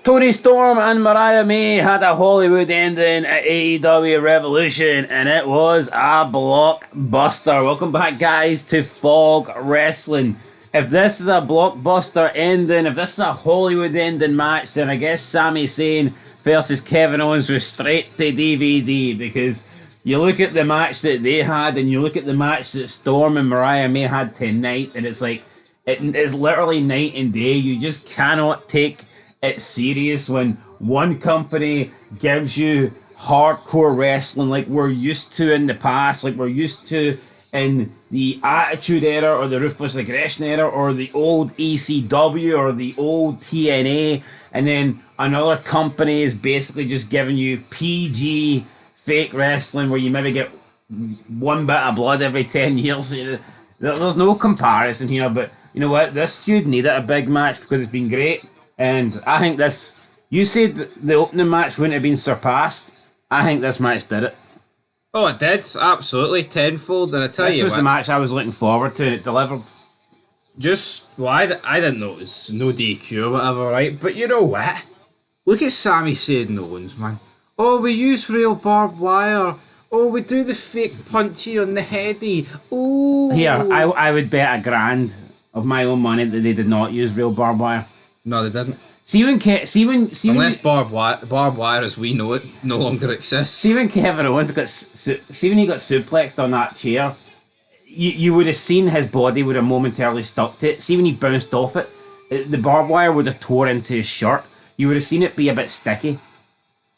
Tony Storm and Mariah May had a Hollywood ending at AEW Revolution, and it was a blockbuster. Welcome back, guys, to Fog Wrestling. If this is a blockbuster ending, if this is a Hollywood ending match, then I guess Sami Zayn versus Kevin Owens was straight to DVD, because you look at the match that they had and you look at the match that Storm and Mariah May had tonight, and it's like, it's literally night and day. You just cannot take it's serious when one company gives you hardcore wrestling like we're used to in the past, like we're used to in the Attitude Era or the Ruthless Aggression Era or the old ECW or the old TNA, and then another company is basically just giving you PG fake wrestling where you maybe get one bit of blood every 10 years. There's no comparison here, but you know what? This feud needed a big match because it's been great. And I think this, you said the opening match wouldn't have been surpassed. I think this match did it. Oh, it did. Absolutely. Tenfold. And I tell you what. This was the match I was looking forward to, and it delivered. I didn't know it was no DQ or whatever, right? But you know what? Look at Sami Zayn and Owens, man. Oh, we use real barbed wire. Oh, we do the fake punchy on the heady. Oh. Here, I would bet $1,000 of my own money that they did not use real barbed wire. No, they didn't. Unless barbed wire as we know it no longer exists. See when Kevin Owens when he got suplexed on that chair, you would have seen his body would have momentarily stuck to it. See when he bounced off it, the barbed wire would have tore into his shirt. You would have seen it be a bit sticky.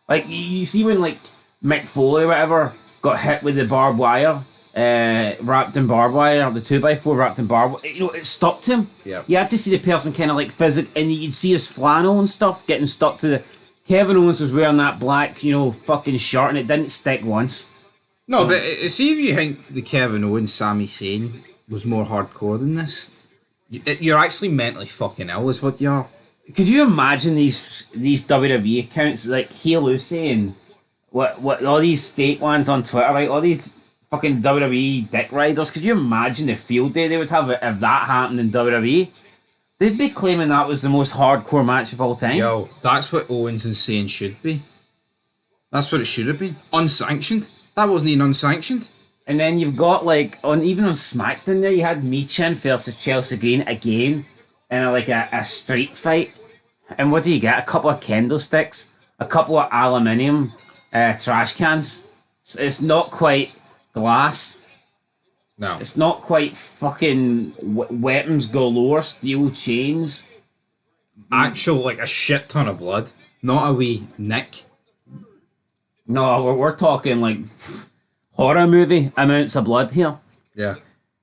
Like you see when like Mick Foley or whatever got hit with the barbed wire. Wrapped in barbed wire, the 2x4 wrapped in barbed wire, it stuck to him. Yeah. You had to see the person kind of like and you'd see his flannel and stuff getting stuck to the. Kevin Owens was wearing that black, fucking shirt, and it didn't stick once. No, but see if you think the Kevin Owens Sami Zayn was more hardcore than this, you're actually mentally fucking ill, is what you are. Could you imagine these WWE accounts like Heel Lucy and what all these fake ones on Twitter, right? All these fucking WWE dick riders. Could you imagine the field day they would have if that happened in WWE? They'd be claiming that was the most hardcore match of all time. Yo, that's what Owens and Zayn should be. That's what it should have been. Unsanctioned. That wasn't even unsanctioned. And then you've got even on SmackDown there, you had Michin versus Chelsea Green again in a street fight. And what do you get? A couple of kendo sticks, a couple of aluminium trash cans. It's not quite glass. No. It's not quite fucking weapons galore, steel chains. Actual, a shit ton of blood. Not a wee nick. No, we're talking horror movie amounts of blood here. Yeah.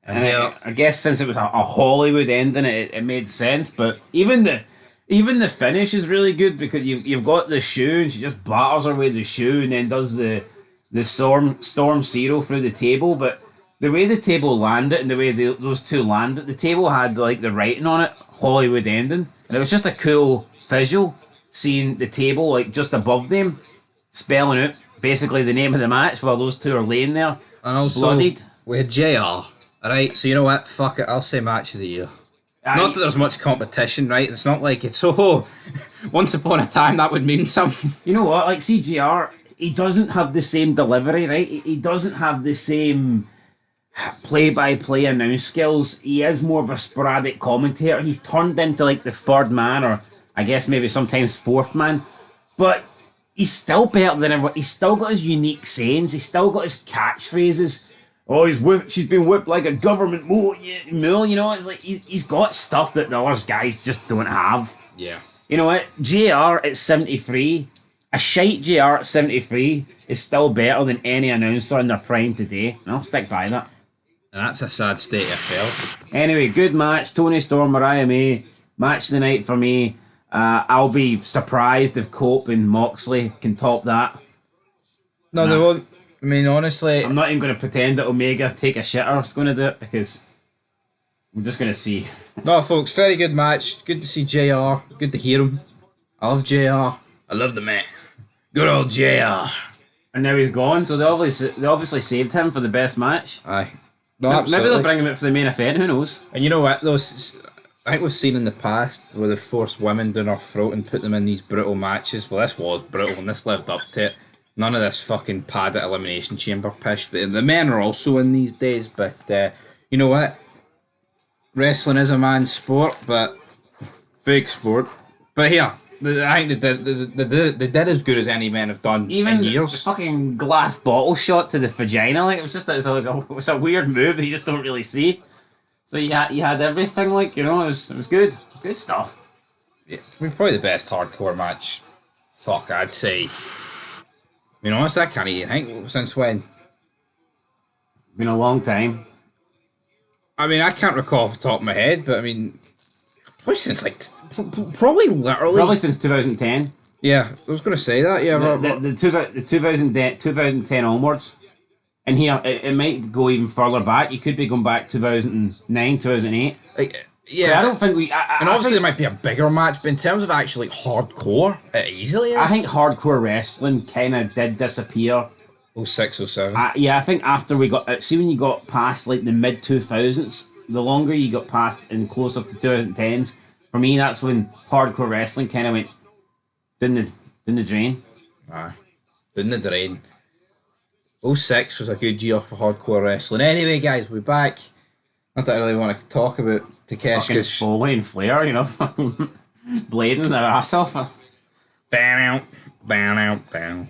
And I guess since it was a Hollywood ending, it made sense. But even the finish is really good because you've got the shoe and she just batters her with the shoe and then does the Storm Zero through the table, but the way the table landed and the way those two landed, the table had the writing on it, Hollywood ending, and it was just a cool visual seeing the table just above them, spelling out basically the name of the match while those two are laying there, and also bloodied. We had JR, alright, so you know what, fuck it, I'll say match of the year. Not that there's much competition, right? It's not like it's once upon a time that would mean something. You know what, CGR, he doesn't have the same delivery, right? He doesn't have the same play-by-play announce skills. He is more of a sporadic commentator. He's turned into the third man, or I guess maybe sometimes fourth man. But he's still better than everyone. He's still got his unique sayings. He's still got his catchphrases. Oh, she's been whipped like a government mule. It's he's got stuff that the other guys just don't have. Yeah. You know what? JR at 73... A shite JR at 73 is still better than any announcer in their prime today. And I'll stick by that. That's a sad state of affairs. Anyway, good match. Tony Storm, Mariah May. Match of the night for me. I'll be surprised if Cope and Moxley can top that. No, they won't. I mean, honestly... I'm not even going to pretend that Omega Take a Shitter is going to do it because I'm just going to see. No, folks, very good match. Good to see JR. Good to hear him. I love JR. I love the man. Good old JR. And now he's gone, so they obviously saved him for the best match. Aye. No, maybe they'll bring him out for the main event, who knows? And you know what? Those I think we've seen in the past where they forced women down our throat and put them in these brutal matches. Well, this was brutal and this lived up to it. None of this fucking padded elimination chamber pish. The men are also in these days, but you know what? Wrestling is a man's sport, but fake sport. But here, I think they did as good as any men have done Even in the years. fucking glass bottle shot to the vagina, like it was a weird move that you just don't really see. So you had everything, like, you know, it was good. Good stuff. It's probably the best hardcore match. Fuck, I'd say. You know, honest, I can't even think since when. Been a long time. I mean, I can't recall off the top of my head, but I mean, probably since like probably literally. Probably since 2010. Yeah, I was gonna say that. Yeah, The 2010 onwards. And here, it might go even further back. You could be going back 2009, 2008. yeah. I don't think we. And obviously, there might be a bigger match, but in terms of actually hardcore, it easily is. I think hardcore wrestling kind of did disappear. 06, 07. Yeah, I think after we got. See, when you got past like the mid 2000s, the longer you got past and closer to 2010s, for me, that's when hardcore wrestling kind of went down the drain. Aye. Down the drain. 06 was a good year for hardcore wrestling. Anyway, guys, we're back. I don't really want to talk about Fucking Takeshita's. Foley and Flair, you know, blading their ass off. Bam out, bam out, bam.